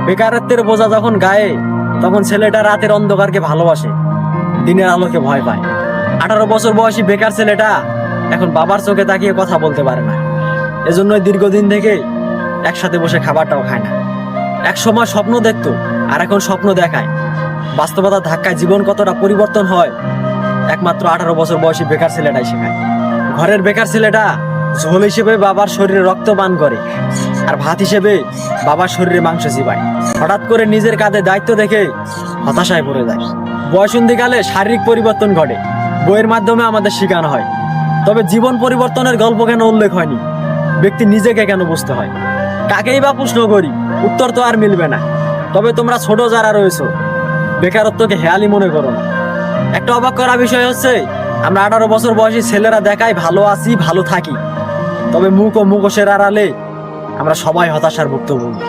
বেকারত্বের বোঝা যখন গায়ে, তখন ছেলেটা রাতের অন্ধকারকে ভালোবাসে, দিনের আলোকে ভয় পায়। 18 বছর বয়সী বেকার ছেলেটা এখন বাবার চোখে তাকিয়ে কথা বলতে পারে না। এজন্যই দীর্ঘদিন থেকে একসাথে বসে খাবারটাও খায় না। এক সময় স্বপ্ন দেখতো, আর এখন স্বপ্ন দেখায়। বাস্তবতার ধাক্কায় জীবন কতটা পরিবর্তন হয় একমাত্র 18 বছর বয়সী বেকার ছেলেটাই শেখায়। ঘরের বেকার ছেলেটা ঝোল হিসেবে বাবার শরীরে রক্ত পান করে, আর ভাত হিসেবে বাবার শরীরে মাংস চিবায়। হঠাৎ করে নিজের কাঁধে দায়িত্ব দেখে হতাশায় পড়ে যায়। বয়সন্ধিকালে শারীরিক পরিবর্তন ঘটে, বইয়ের মাধ্যমে আমাদের শেখানো হয়, তবে জীবন পরিবর্তনের গল্প কেন উল্লেখ হয়নি? ব্যক্তি নিজেকে কেন বুঝতে হয়? কাকেই বা প্রশ্ন করি, উত্তর তো আর মিলবে না। তবে তোমরা ছোট যারা রয়েছো, বেকারত্বকে হেয়ালি মনে করো না। একটা অবাক করা বিষয় হচ্ছে, আমরা 18 বছর বয়সী ছেলেরা দেখাই ভালো আছি, ভালো থাকি, তবে মুখ ও মুখোশের আড়ালে আমরা সবাই হতাশার ভুক্তভোগী।